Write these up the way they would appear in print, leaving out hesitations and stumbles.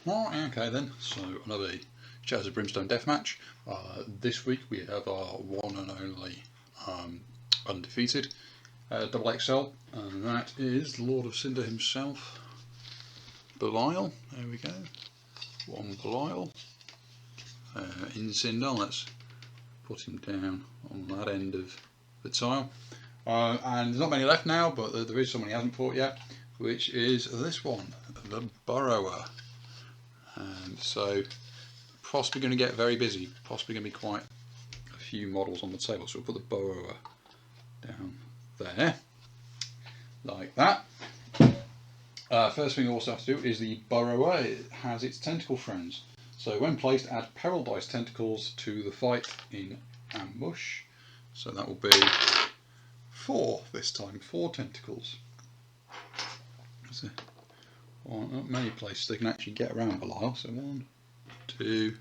Alright, okay then, so another SoB Brimstone Deathmatch. This week we have our one and only undefeated XXL, and that is Lord of Cinder himself, Beli'al. There we go, one Beli'al in Cinder. Let's put him down on that end of the tile. And there's not many left now, but there is someone he hasn't fought yet, which is this one, the Burrower. So possibly going to get very busy, possibly going to be quite a few models on the table. So we'll put the Burrower down there, like that. First thing you also have to do is the Burrower, it has its tentacle friends. So when placed, add peril dice tentacles to the fight in ambush. So that will be 4 this time, 4 tentacles. So, well, not many places they can actually get around Beli'al. So 1, 2,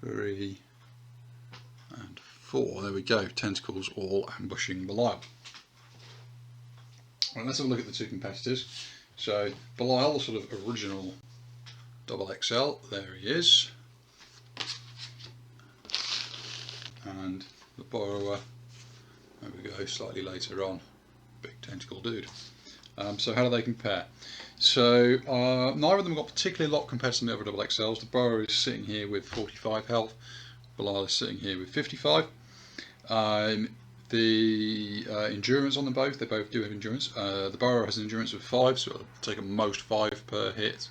3, and 4. There we go. Tentacles all ambushing Beli'al. Well, let's have a look at the two competitors. So Beli'al, the sort of original XXL. There he is. And the Burrower. There we go. Slightly later on. Big tentacle dude. So how do they compare? So neither of them got particularly a lot compared to the other XXLs. The Burrower is sitting here with 45 health. Beli'al is sitting here with 55. The endurance on them both, they both do have endurance. The Burrower has an endurance of 5, so it'll take at most 5 per hit.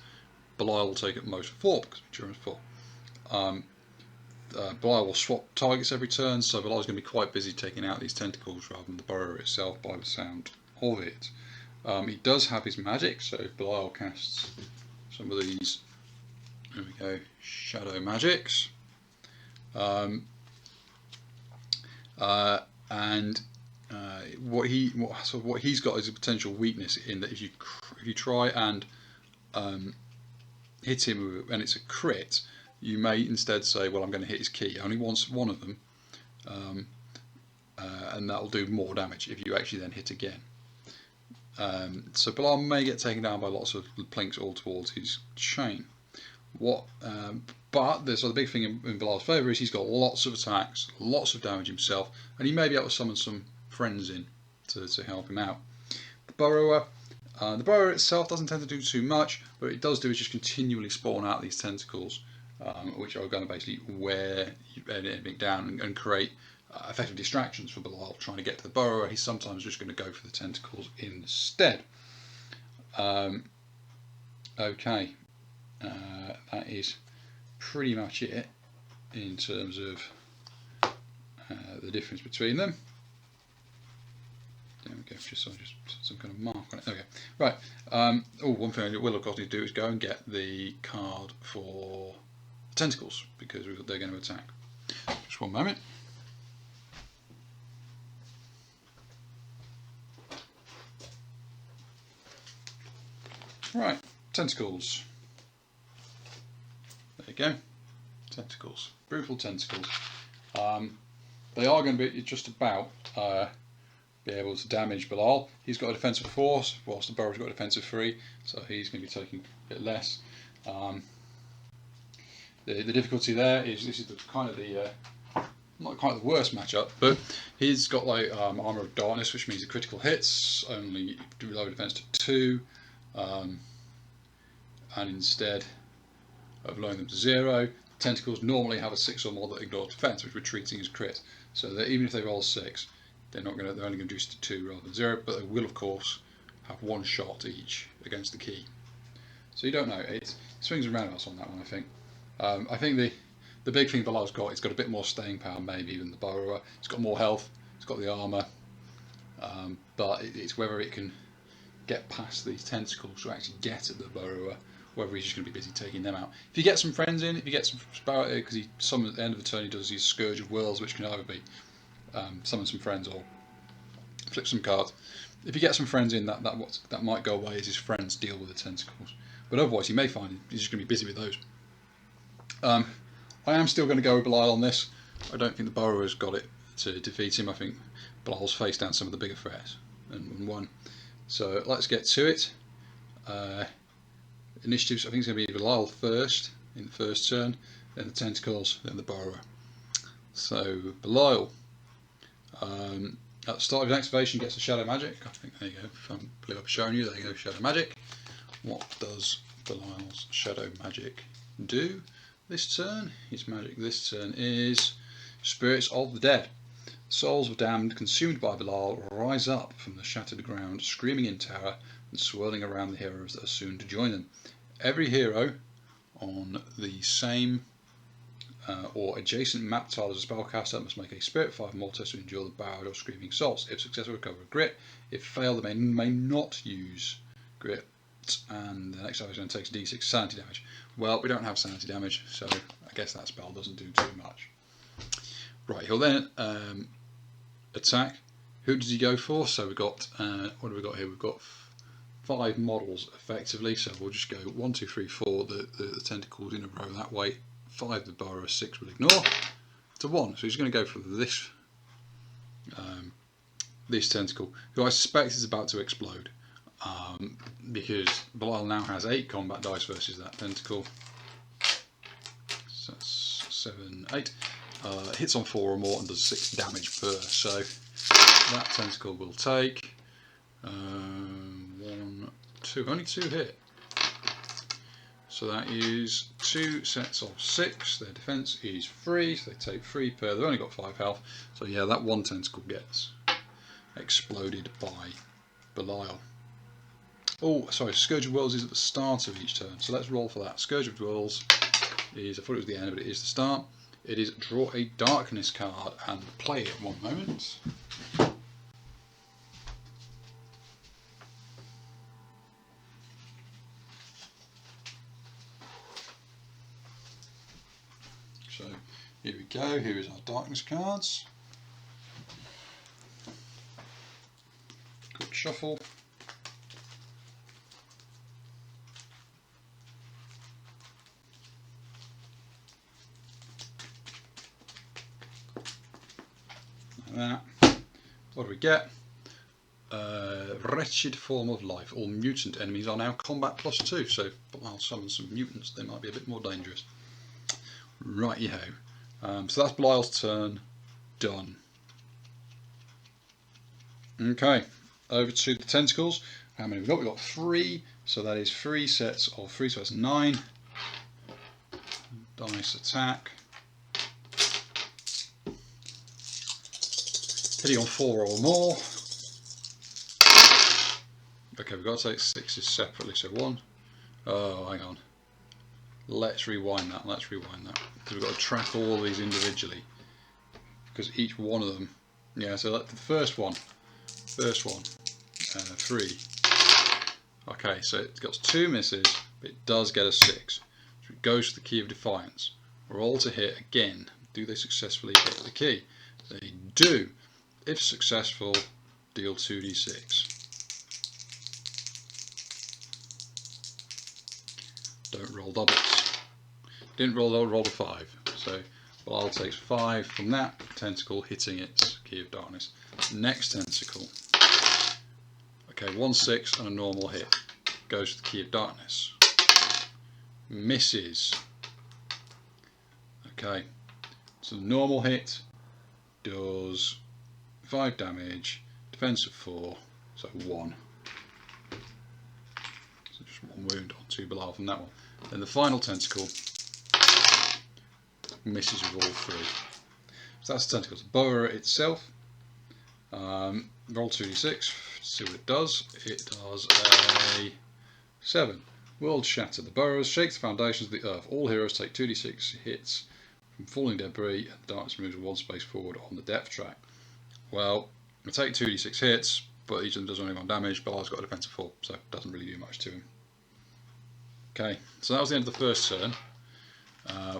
Beli'al will take at most 4 because of endurance 4. Beli'al will swap targets every turn, so Beli'al is going to be quite busy taking out these tentacles rather than the Burrower itself by the sound of it. He does have his magic, so if Beli'al casts some of these, there we go, shadow magics. What he's got is a potential weakness in that if you try and hit him and it's a crit, you may instead say, well, I'm going to hit his key. Only wants one of them, and that'll do more damage if you actually then hit again. So Beli'al may get taken down by lots of plinks all towards his chain. But the big thing in Beli'al's favour is he's got lots of attacks, lots of damage himself, and he may be able to summon some friends in to help him out. The Burrower itself doesn't tend to do too much, but it does do is just continually spawn out these tentacles, which are going to basically wear anything down and create effective distractions for Beli'al trying to get to the Burrower. He's sometimes just going to go for the tentacles instead. Okay, that is pretty much it in terms of the difference between them. There we go, just some kind of mark on it. Okay, right. One thing I will of course need to do is go and get the card for tentacles because they're going to attack. Just one moment. Right, tentacles. There you go. Tentacles. Brutal tentacles. They are going to be just about be able to damage Beli'al. He's got a defensive 4, whilst the Burrower's got a defensive 3, so he's going to be taking a bit less. The difficulty there is this is not quite the worst matchup, but he's got like armor of darkness, which means the critical hits only do low defense to 2. And instead of lowering them to 0, tentacles normally have a 6 or more that ignore defense, which we're treating as crit. So that even if they roll 6, they're only going to reduce to 2 rather than 0, but they will of course have 1 shot each against the key. So you don't know, it swings and roundabouts on that one, I think. I think the big thing Beli'al's got, it's got a bit more staying power maybe than the Burrower. It's got more health, it's got the armour, but it's whether it can get past these tentacles to actually get at the Burrower, whether he's just going to be busy taking them out. If you get some friends in, if you get some Sparrow, because at the end of the turn he does his Scourge of Worlds, which can either be summon some friends or flip some cards. If you get some friends in, that might go away as his friends deal with the tentacles. But otherwise, he may find he's just going to be busy with those. I am still going to go with Beli'al on this. I don't think the Burrower's got it to defeat him. I think Beli'al's faced down some of the bigger threats and won. So let's get to it. initiatives, I think it's going to be Beli'al first, in the first turn, then the Tentacles, then the Burrower. So, Beli'al, at the start of his activation, gets a Shadow Magic. I think, there you go, if I believe I've shown you, there you go, Shadow Magic. What does Belial's Shadow Magic do this turn? His magic this turn is Spirits of the Dead. Souls of damned consumed by Beli'al rise up from the shattered ground, screaming in terror and swirling around the heroes that are soon to join them. Every hero on the same or adjacent map tile as a spellcaster must make a Spirit 5 more test to endure the barrage of screaming souls. If successful, recover a grit. If failed, they may not use grit, and the next action takes d6 sanity damage. Well, we don't have sanity damage, so I guess that spell doesn't do too much. Right, he'll then attack. Who does he go for? So we've got, what have we got here? We've got 5 models effectively, so we'll just go 1, 2, 3, 4, the tentacles in a row that way, 5 the Burrower, 6 will ignore, to 1. So he's going to go for this this tentacle, who I suspect is about to explode, because Beli'al now has 8 combat dice versus that tentacle. So that's 7, 8. Hits on 4 or more and does 6 damage per. So that tentacle will take 1, 2, only 2 hit. So that is 2 sets of 6. Their defense is 3, so they take 3 per. They've only got 5 health. So yeah, that one tentacle gets exploded by Beli'al. Oh, sorry, Scourge of Worlds is at the start of each turn. So let's roll for that. Scourge of Worlds is, I thought it was the end, but it is the start. It is draw a darkness card and play it. One moment. So here we go, here is our darkness cards. Quick shuffle. Like that. What do we get? Wretched Form of Life. All mutant enemies are now combat +2, so I'll summon some mutants, they might be a bit more dangerous. Righty-ho. So that's Belial's turn done. Okay, over to the tentacles. How many have we got? We've got 3, so that is 3 sets of 3, so that's 9. Dice attack. Hitting on 4 or more. Okay, we've got to take 6s separately, so 1. Oh, hang on. Let's rewind that, because we've got to track all these individually, because each one of them, yeah, so the first one, 3. Okay, so it got 2 misses, but it does get a 6. So it goes to the Key of Defiance. Roll to hit again. Do they successfully hit the key? They do. If successful, deal 2d6. Don't roll doubles. Didn't roll a 5. So Beli'al takes 5 from that tentacle hitting its Key of Darkness. Next tentacle. Okay, 1, 6 and a normal hit. Goes to the Key of Darkness. Misses. Okay, so the normal hit does 5 damage, defense of 4, so 1. So just 1 wound on 2 Beli'al from that one. Then the final tentacle misses with all 3. So that's the tentacles. Burrower itself. Roll 2d6, see what it does. It does a 7. World Shatter. The burrows shake the foundations of the earth. All heroes take 2d6 hits from falling debris, and the darkness moves 1 space forward on the depth track. Well, I take 2d6 hits, but each of them does only 1 damage. Belial's got a defense of 4, so it doesn't really do much to him. Okay, so that was the end of the first turn.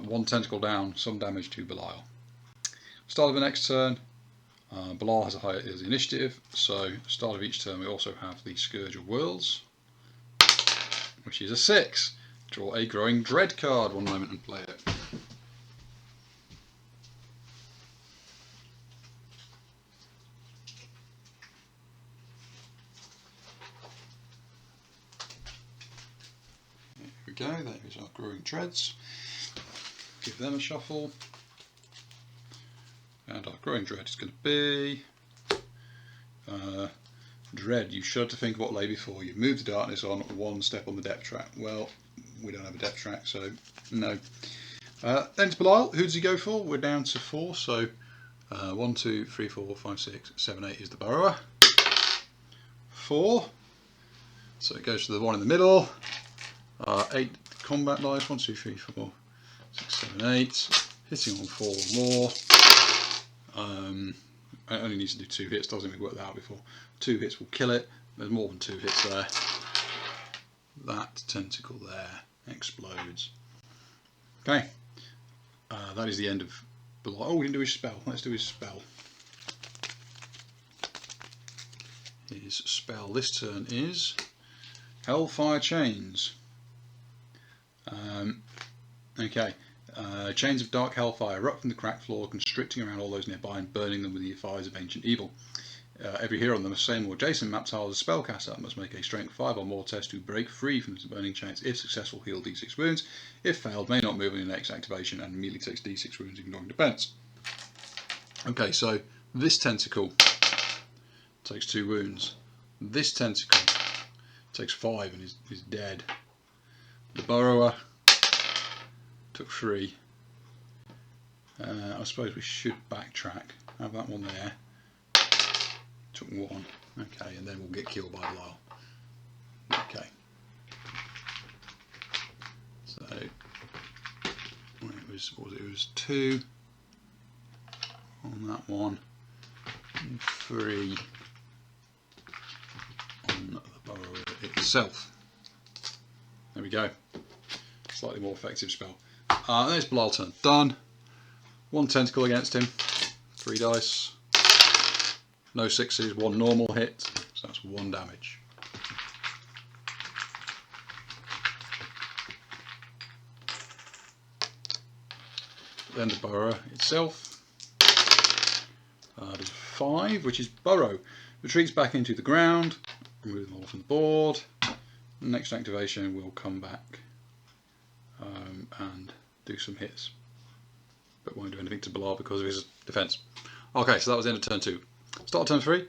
1 tentacle down, some damage to Belial. Start of the next turn, Belial has a higher initiative, so start of each turn we also have the Scourge of Worlds, which is a 6. Draw a Growing Dread card. One moment and play it. go, there's our growing dreads. Give them a shuffle. And our growing dread is going to be dread. You shudder to think of what lay before you. Move the darkness on one step on the depth track. Well, we don't have a depth track, so no. Then to Beli'al. Who does he go for? We're down to 4, so 1, 2, 3, 4, 5, 6, 7, 8 is the Burrower. 4. So it goes to the one in the middle. 8 combat dice. 1, 2, 3, 4, 6, 7, 8. Hitting on 4 or more. It only needs to do 2 hits. Doesn't even work that out before. 2 hits will kill it. There's more than 2 hits there. That tentacle there explodes. Okay. That is the end of Beli'al. Oh, we didn't do his spell. Let's do his spell. His spell this turn is Hellfire Chains. Okay. Chains of dark hellfire erupt from the cracked floor, constricting around all those nearby and burning them with the fires of ancient evil. Every hero on the same or adjacent map tile as a spellcaster must make a strength 5 or more test to break free from the burning chains. If successful, heal d6 wounds. If failed, may not move on your next activation and immediately takes d6 wounds, ignoring defense. Okay, so this tentacle takes 2 wounds. This tentacle takes 5 and is dead. The Burrower took 3. I suppose we should backtrack. Have that one there. Took 1. Okay, and then we'll get killed by Beli'al. Okay. So it was, what was it? It was 2 on that one, and 3 on the Burrower itself. There we go. Slightly more effective spell. There's Beli'al turn. Done. 1 tentacle against him. 3 dice. No 6s. 1 normal hit. So that's 1 damage. Then the Burrower itself. Does 5, which is Burrow. Retreats back into the ground. Remove them all from the board. Next activation will come back and do some hits, but won't do anything to Beli'al because of his defense. Okay, so that was the end of turn 2. Start of turn 3.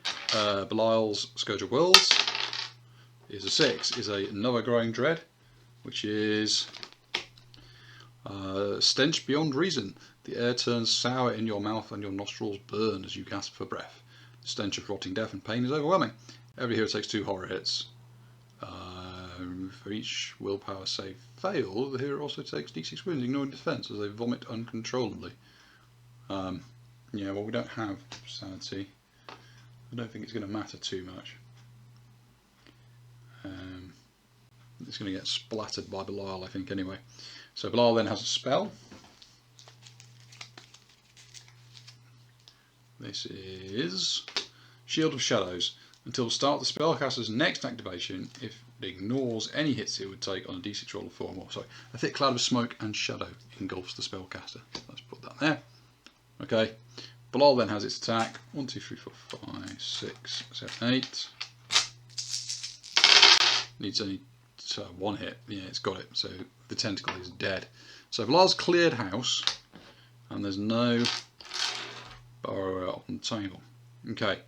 Belial's Scourge of Worlds is a 6. Is another growing dread, which is stench beyond reason. The air turns sour in your mouth and your nostrils burn as you gasp for breath. The stench of rotting death and pain is overwhelming. Every hero takes 2 horror hits. For each willpower save failed, the hero also takes d6 wounds, ignoring defense, as they vomit uncontrollably. Yeah, well, we don't have sanity. I don't think it's going to matter too much. It's going to get splattered by Beli'al, I think, anyway. So Beli'al then has a spell. This is Shield of Shadows. Until the start of the spellcaster's next activation, if it ignores any hits it would take on a d6 roll of 4 or more. Sorry, a thick cloud of smoke and shadow engulfs the spellcaster. Let's put that there. Okay, Beli'al then has its attack. 1, 2, 3, 4, 5, 6, 7, 8. Needs only 1 hit. Yeah, it's got it. So the tentacle is dead. So Beli'al's cleared house, and there's no Burrower on the table. Okay.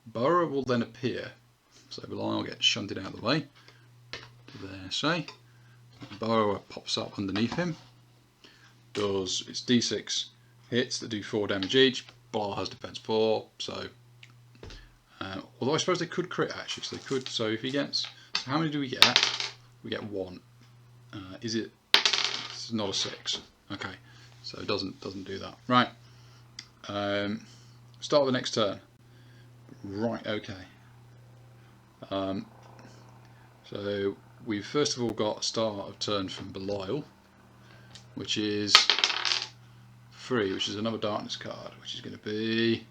Burrower will then appear, so Beli'al gets shunted out of the way. There, say. Burrower pops up underneath him, does its d6 hits that do 4 damage each. Beli'al has defense 4, so although I suppose they could crit actually, so they could. So if he gets, so how many do we get? We get 1. Is it? It's not a 6. Okay, so it doesn't do that. Right. Start the next turn. Right, okay. So we've first of all got start of turn from Beli'al, which is 3, which is another darkness card, which is going to be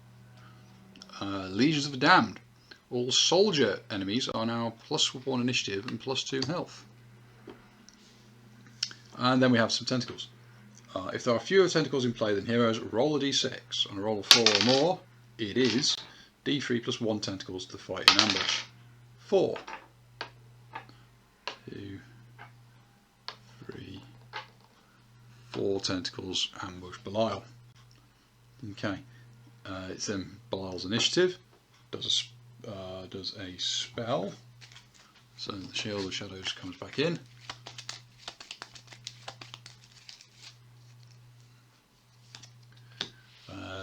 Legions of the Damned. All soldier enemies are now +1 initiative and +2 health. And then we have some tentacles. If there are fewer tentacles in play than heroes, roll a d6. On a roll of 4 or more, it is d3 +1 tentacles to fight in ambush. 4, 2, 4 tentacles ambush Beli'al. Okay, it's then Belial's initiative. Does a spell. So the Shield of Shadows comes back in.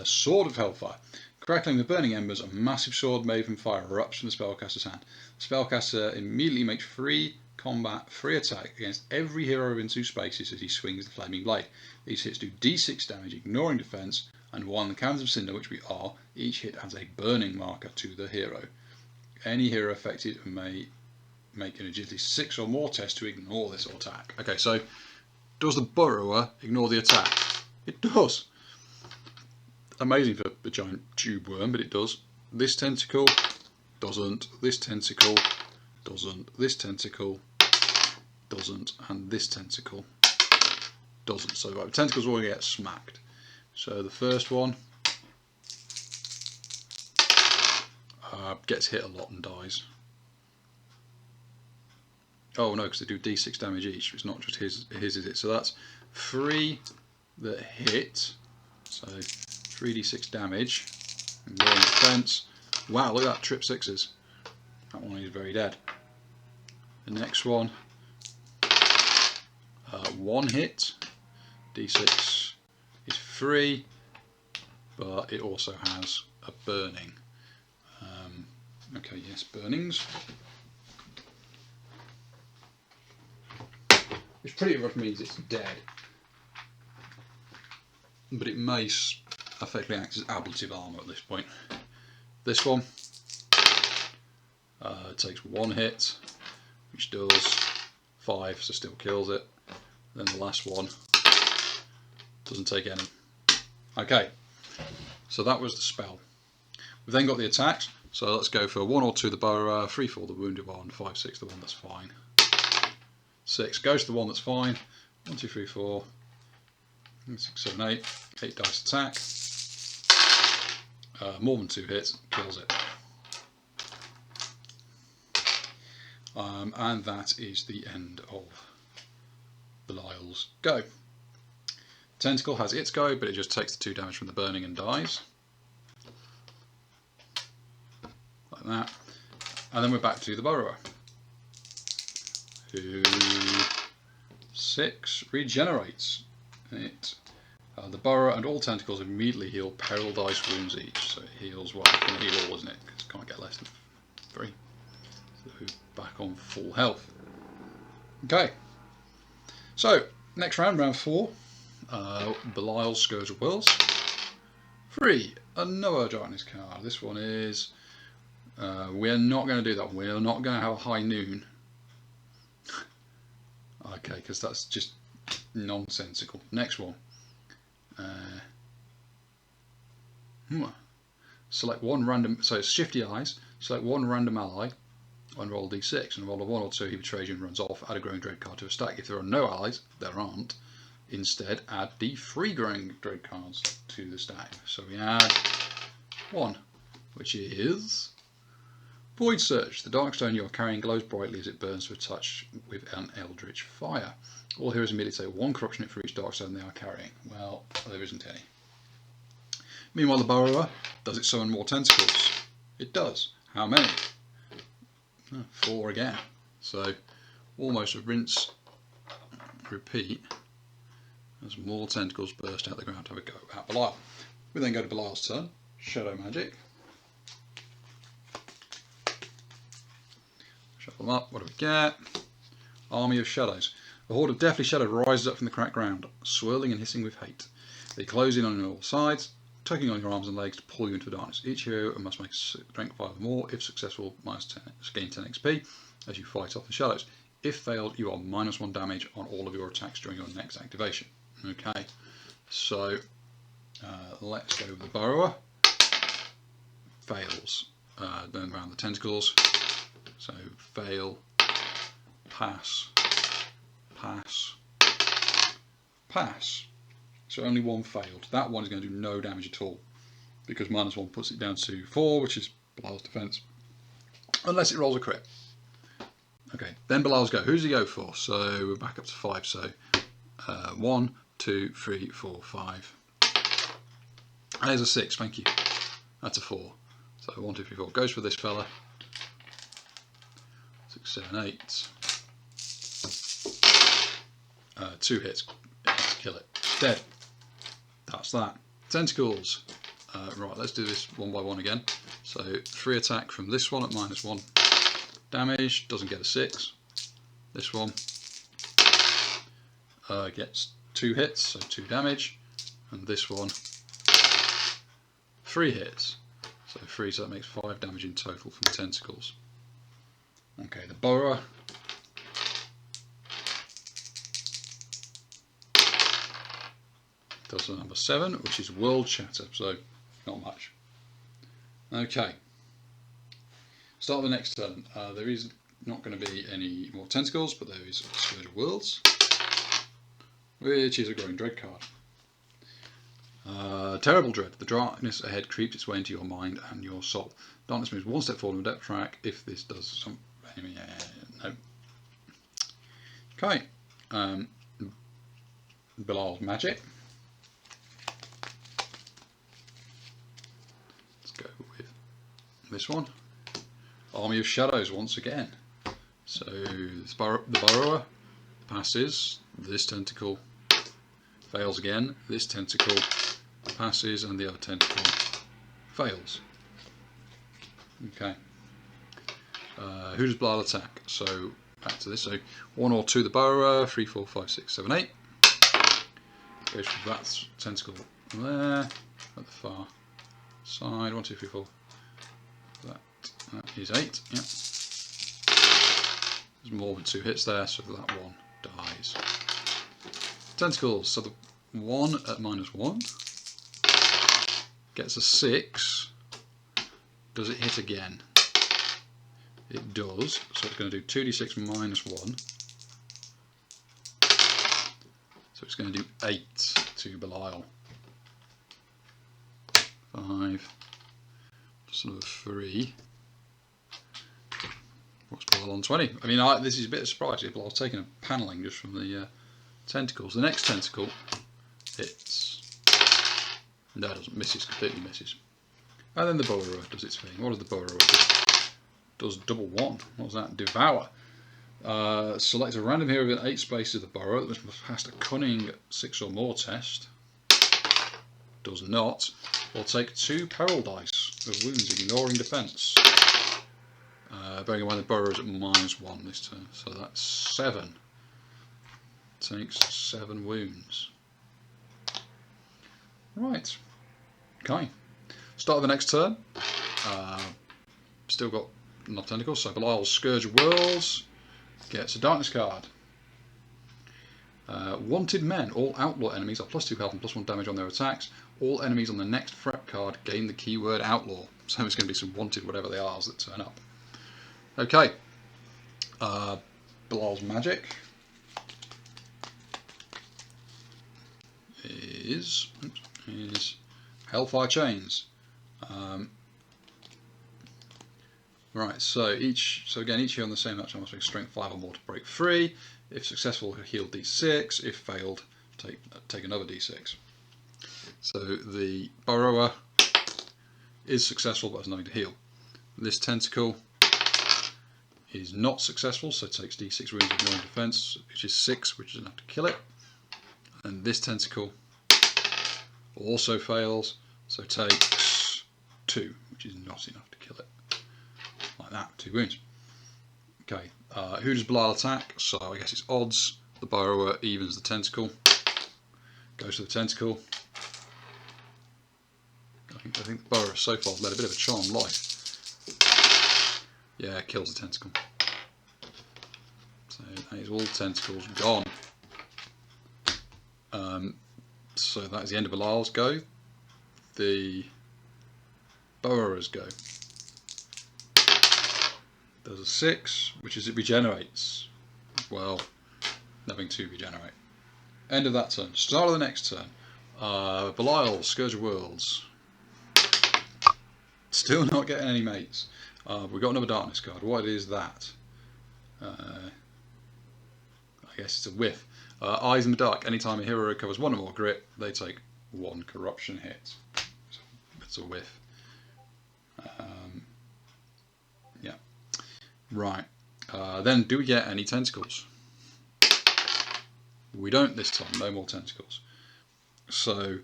Sword of Hellfire. Crackling the burning embers, a massive sword made from fire erupts from the spellcaster's hand. The spellcaster immediately makes free attack against every hero within 2 spaces as he swings the flaming blade. These hits do d6 damage, ignoring defense, and while in the Caverns of Cinder, which we are, each hit adds a burning marker to the hero. Any hero affected may make an agility 6 or more test to ignore this attack. Okay, so does the Burrower ignore the attack? It does. Amazing for a giant tube worm, but it does. This tentacle doesn't. This tentacle doesn't. This tentacle doesn't. And this tentacle doesn't. So the tentacles all get smacked. So the first one gets hit a lot and dies. Oh no, because they do d6 damage each. It's not just his is it? So that's 3 that hit. So 3d6 damage. Ignoring defense. Wow, look at that, trip 6s. That one is very dead. The next one, 1 hit. d6 is 3, but it also has a burning. Okay, yes, burnings. Which pretty much means it's dead. But it may effectively act as ablative armour at this point. This one takes 1 hit, which does 5, so still kills it. Then the last one doesn't take any. Okay, so that was the spell. We've then got the attacks, so let's go for 1 or 2 the Burrower, 3 for the wounded one, 5, 6 the one that's fine. 6 goes to the one that's fine. 1, 2, 3, 4, 6, 7, 8. 8 dice attack. More than 2 hits, kills it. And that is the end of Belial's go. Tentacle has its go, but it just takes the 2 damage from the burning and dies. Like that. And then we're back to the Burrower, who 6 regenerates it. The Burrower and all tentacles immediately heal peril dice wounds each. So it heals, well, it's going to heal all, isn't it? Because it can't get less than 3. So back on full health. Okay. So, next round, round 4. Belial's Scourge of Wills. 3. Another Darkness card. This one is... we're not going to do that. We're not going to have a high noon. Okay, because that's just nonsensical. Next one. Select 1 random, so it's Shifty Eyes. Select 1 random ally and roll d6, and roll a 1 or 2, he betrays you and runs off. Add a Growing Dread card to a stack. If there are no allies, there aren't. Instead, add the 3 Growing Dread cards to the stack. So we add 1, which is Void Search. The Darkstone you are carrying glows brightly as it burns to a touch with an Eldritch Fire. All heroes immediately take 1 corruption hit for each Darkstone they are carrying. Well, there isn't any. Meanwhile, the Burrower, does it summon more tentacles? It does. How many? 4 again. So, almost a rinse, repeat, as more tentacles burst out the ground to have a go at Belial. We then go to Belial's turn. Shadow Magic. Shuffle them up. What do we get? Army of Shadows. A horde of deathly shadow rises up from the cracked ground, swirling and hissing with hate. They close in on all sides, tugging on your arms and legs to pull you into the darkness. Each hero must make strength 5 or more. If successful, gain 10 XP as you fight off the shadows. If failed, you are -1 damage on all of your attacks during your next activation. Okay, so let's go with the Burrower. Fails. Then around the tentacles. So fail, pass, pass, pass. So only 1 failed. That one is going to do no damage at all, because -1 puts it down to 4, which is Belial's defense, unless it rolls a crit. Okay, then Belial's go. Who's he go for? So we're back up to 5. So 1, 2, 3, 4, 5. There's a 6, thank you. That's a 4. So 1, 2, 3, 4 goes for this fella. 6, 7, 8. 2 hits. Kill it. Dead. That's that. Tentacles. Right, let's do this one by one again. So 3 attack from this one at -1 damage. Doesn't get a 6. This one gets 2 hits, so 2 damage. And this one 3 hits. So 3, so that makes 5 damage in total from the tentacles. Okay, the Burrower. Does the number 7, which is World Shatter, so not much. Okay. Start of the next turn. There is not going to be any more tentacles, but there is a Scourge of Worlds, which is a Growing Dread card. Terrible Dread. The darkness ahead creeps its way into your mind and your soul. Darkness moves 1 step forward on the depth track. If this does some... no. Okay. Beli'al's Magic. Let's go with this one. Army of Shadows once again. So the Burrower passes. This tentacle fails again. This tentacle passes, and the other tentacle fails. Okay. Who does Beli'al attack? So back to this. So 1 or 2 the Burrower. 3, 4, 5, 6, 7, 8. Goes for that tentacle there at the far side. 1, 2, 3, 4. That is 8. Yep. There's more than 2 hits there, so that one dies. Tentacles. So the 1 at -1 gets a 6. Does it hit again? It does. So it's going to do 2d6 -1. So it's going to do 8 to Beli'al. 5. Just another 3. What's Beli'al on 20? I mean, this is a bit of a surprise. Beli'al's taking a panelling just from the tentacles. The next tentacle hits. No, it doesn't. Misses. Completely misses. And then the Burrower does its thing. What does the Burrower do? Does double 1. What was that? Devour. Select a random hero within 8 spaces of the Burrower that must have passed a cunning 6 or more test. Does not. Or take 2 peril dice of wounds, ignoring defence. Bearing in mind the Burrower is at -1 this turn, so that's 7. Takes 7 wounds. Right. Okay. Start of the next turn. Still got enough tentacles, so Beli'al's Scourge of Worlds gets a darkness card. Wanted Men. All outlaw enemies are +2 health and +1 damage on their attacks. All enemies on the next threat card gain the keyword outlaw. So it's going to be some wanted whatever they are that turn up. Okay. Beli'al's Magic is Hellfire Chains. Right, so again, each hero on the same match must make strength 5 or more to break free. If successful, heal d6. If failed, take another d6. So the Burrower is successful but has nothing to heal. This tentacle is not successful, so takes d6 wounds of ignoring defense, which is 6, which is enough to kill it. And this tentacle also fails, so takes 2, which is not enough to kill it. Like that, 2 wounds. Okay, who does Beli'al attack? So I guess it's odds. The Burrower evens the tentacle. Goes to the tentacle. I think the Burrower so far has led a bit of a charmed life. Yeah, kills the tentacle. So that is all tentacles gone. So that is the end of Beli'al's go. The Burrower's go. There's a 6, which is it regenerates. Well, nothing to regenerate. End of that turn. Start of the next turn. Beli'al, Scourge of Worlds. Still not getting any mates. We've got another darkness card. What is that? I guess it's a whiff. Eyes in the dark. Anytime a hero recovers 1 or more grit, they take 1 corruption hit. So it's a whiff. Yeah. Right. Then do we get any tentacles? We don't this time. No more tentacles. So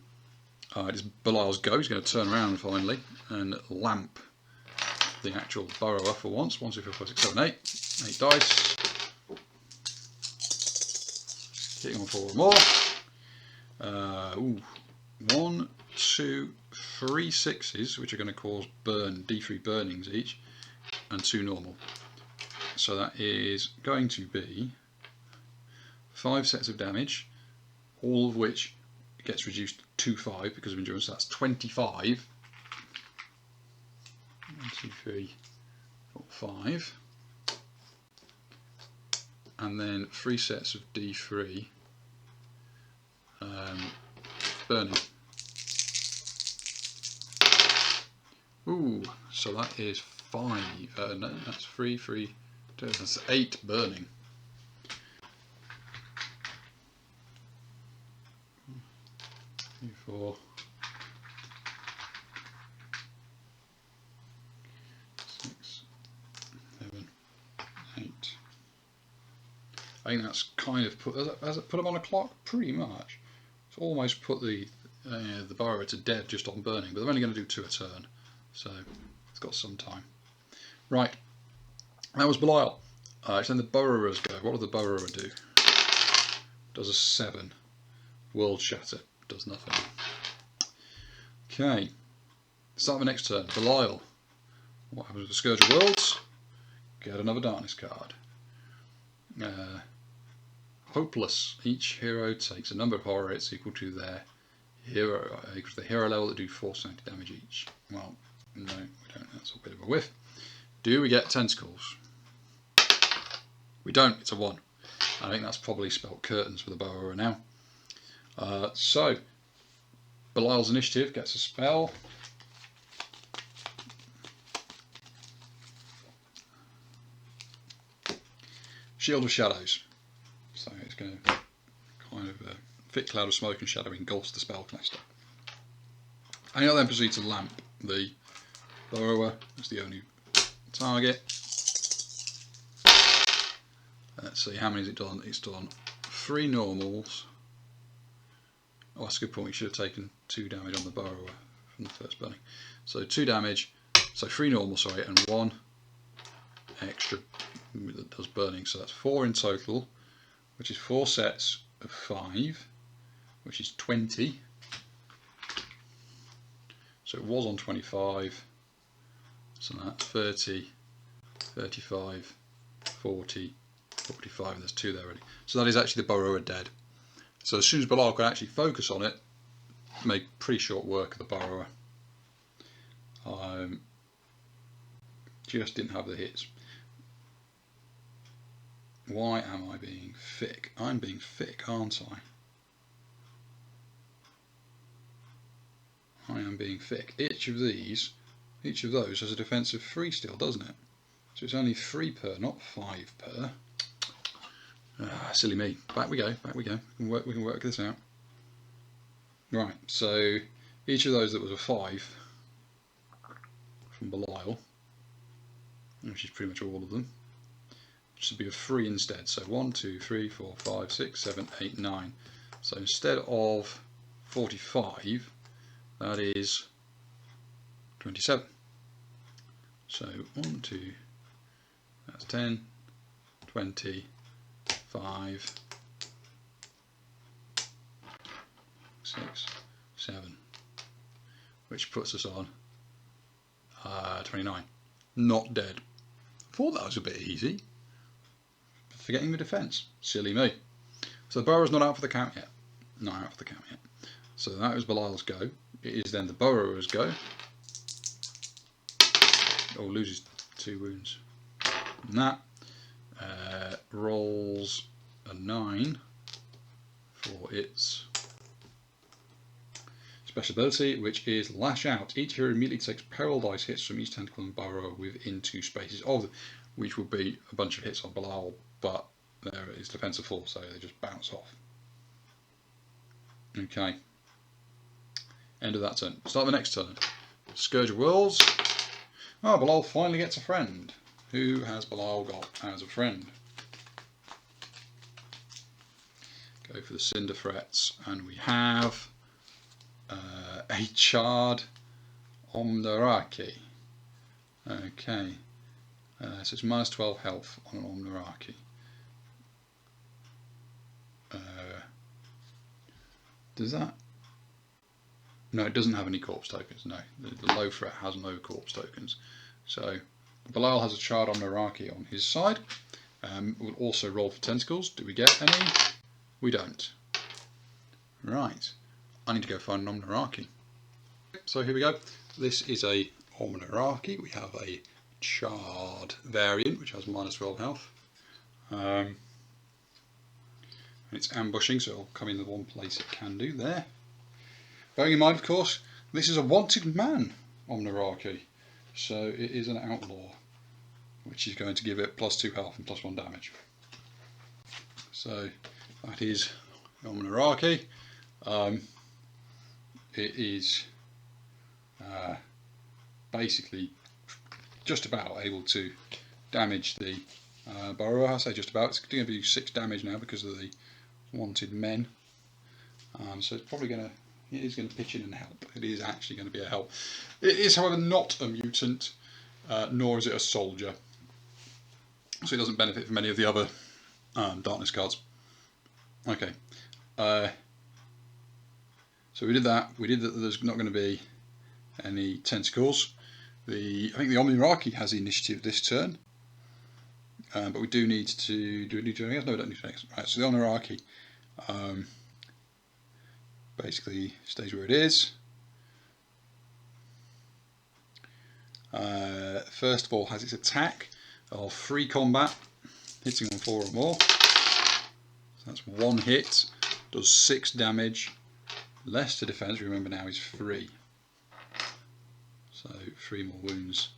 it is Beli'al's go. He's going to turn around finally and lamp the actual Burrower for once. 1, 2, 3, 4, 6, 7, 8. 8 dice. Hitting on 4 or more. 1, 2, 3 6s, which are going to cause D3 burnings each, and 2 normal. So that is going to be 5 sets of damage, all of which gets reduced to 5 because of endurance. So that's 25. 1, 2, 3, 4, 5. And then 3 sets of D3 burning. Ooh, so that is 5. No, that's 3, 3, 2, that's 8 burning. Three, 4, 6, 7, 8. I think that's kind of has it put them on a clock? Pretty much. It's almost put the Burrower to dead just on burning, but they're only going to do 2 a turn, so it's got some time. Right, that was Beli'al. It's then the Burrowers go. What does the Burrower do? Does a 7. World Shatter. Does nothing. Okay. Start the next turn. Beli'al. What happens with the Scourge of Worlds? Get another Darkness card. Hopeless. Each hero takes a number of horror hits equal to their hero level that do 470 damage each. Well, no, we don't. That's a bit of a whiff. Do we get tentacles? We don't. It's a 1. I think that's probably spelt curtains for the Burrower now. So Beli'al's initiative gets a spell. Shield of Shadows. So it's going to kind of thick cloud of smoke and shadow engulfs the spellcaster. And he'll then proceed to lamp the Burrower as the only target. Let's see, how many has it done? It's done 3 normals. Oh, that's a good point. We should have taken 2 damage on the Burrower from the first burning. So 2 damage, so 3 normal, sorry, and 1 extra that does burning. So that's 4 in total, which is 4 sets of 5, which is 20. So it was on 25. So that's 30, 35, 40, 45, and there's 2 there already. So that is actually the Burrower dead. So as soon as Beli'al can actually focus on it, make pretty short work of the Burrower. Just didn't have the hits. Why am I being thick? I'm being thick, aren't I? I am being thick. Each of those has a defense of 3 still, doesn't it? So it's only 3 per, not 5 per. Silly me. Back we go. We can work this out. Right, so each of those that was a 5 from Beli'al, which is pretty much all of them, should be a 3 instead. So 1, 2, 3, 4, 5, 6, 7, 8, 9. So instead of 45, that is 27. So 1, 2, that's 10, 20, 5, 6, 7, which puts us on 29. Not dead. Thought that was a bit easy. Forgetting the defence. Silly me. So the Burrower's not out for the count yet. Not out for the count yet. So that was Beli'al's go. It is then the Burrower's go. Oh, loses 2 wounds. And that rolls a 9 for its special ability, which is Lash Out. Each hero immediately takes peril dice hits from each tentacle and Burrower within 2 spaces of them, which would be a bunch of hits on Beli'al, but there his defense are full, so they just bounce off. Okay. End of that turn. Start the next turn. Scourge of Worlds. Oh, Beli'al finally gets a friend. Who has Beli'al got as a friend? Go for the Cinder Threats, and we have a Charred Omnaraki. Okay, so it's minus 12 health on an Omnaraki. Does that? No, it doesn't have any corpse tokens. No, the low threat has no corpse tokens. So Beli'al has a Charred Omnaraki on his side. We'll also roll for tentacles. Do we get any? We don't. Right, I need to go find an Omnaraki. So here we go. This is a Omnaraki. We have a Charred variant which has minus 12 health. And it's ambushing, so it'll come in the one place it can do there. Bearing in mind, of course, this is a wanted man Omnaraki, so it is an outlaw, which is going to give it plus 2 health and plus 1 damage. So that is Omnaraki. It is basically just about able to damage the Burrower. I say just about. It's going to be 6 damage now because of the wanted men. So it's probably going to. It is going to pitch in and help. It is actually going to be a help. It is, however, not a mutant, nor is it a soldier. So it doesn't benefit from any of the other darkness cards. Okay. So we did that. We did that. There's not going to be any tentacles. I think the Omnaraki has the initiative this turn, but we do need to. Do we need to do anything else? No, we don't need to do anything else. Right. So the Omnaraki basically stays where it is. First of all, has its attack of free combat, hitting on 4 or more. So that's 1 hit. Does 6 damage. Less to defense, remember now, is 3. So 3 more wounds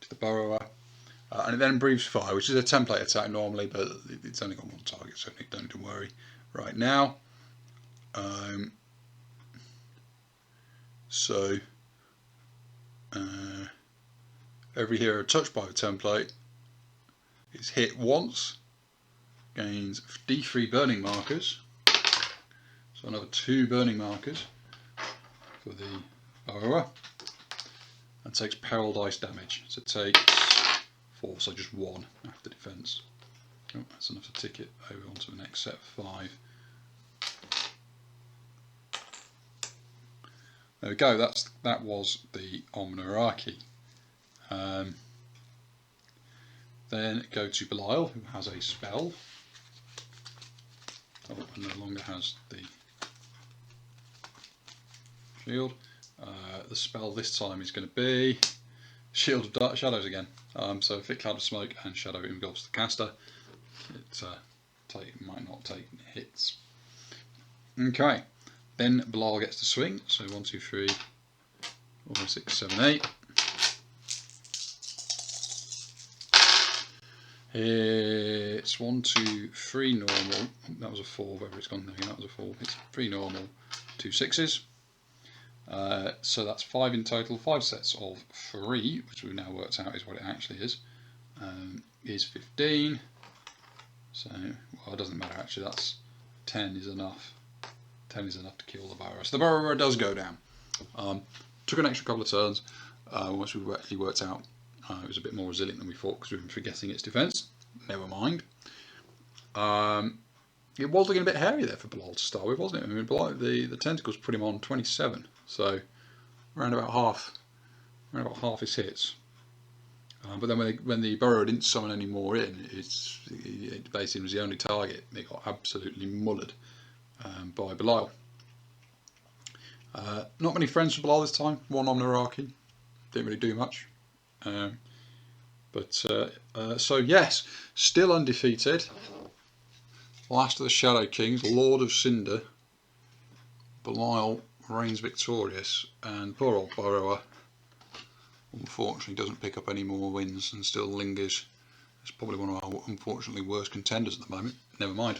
to the Burrower. And it then breathes fire, which is a template attack normally, but it's only got 1 target, so don't need to worry right now. Every hero touched by the template is hit once, gains D3 burning markers. So another 2 burning markers for the Burrower, and takes peril dice damage. So it takes 4, so just 1 after defense. Oh, that's enough to tick it over onto the next set of 5. There we go. That was the Omnaraki. Then go to Beli'al, who has a spell. Oh, and no longer has the shield. The spell this time is going to be Shield of Dark Shadows again. So Thick Cloud of Smoke and Shadow engulfs the caster. It might not take hits. Okay, then Beli'al gets to swing. So 1, 2, 3, 4, 6, 7, 8. It's 1, 2, 3 normal. That was a 4. Whether it's gone there, that was a 4. It's 3 normal, 2 6s. So that's 5 in total. 5 sets of 3, which we've now worked out is what it actually is 15. So, well, it doesn't matter actually. That's 10 is enough. 10 is enough to kill the Burrower. So the Burrower does go down. Took an extra couple of turns. Once we've actually worked out, it was a bit more resilient than we thought because we've been forgetting its defense. Never mind. It was looking a bit hairy there for Beli'al to start with, wasn't it? I mean, the tentacles put him on 27, so around about half his hits. But then when the Burrower didn't summon any more in, it basically was the only target. It got absolutely mullered by Beli'al. Not many friends for Beli'al this time. 1 Omnaraki, didn't really do much. So yes, still undefeated. Last of the Shadow Kings, Lord of Cinder. Beli'al reigns victorious, and poor old Burrower unfortunately doesn't pick up any more wins and still lingers. It's probably one of our unfortunately worst contenders at the moment. never mind.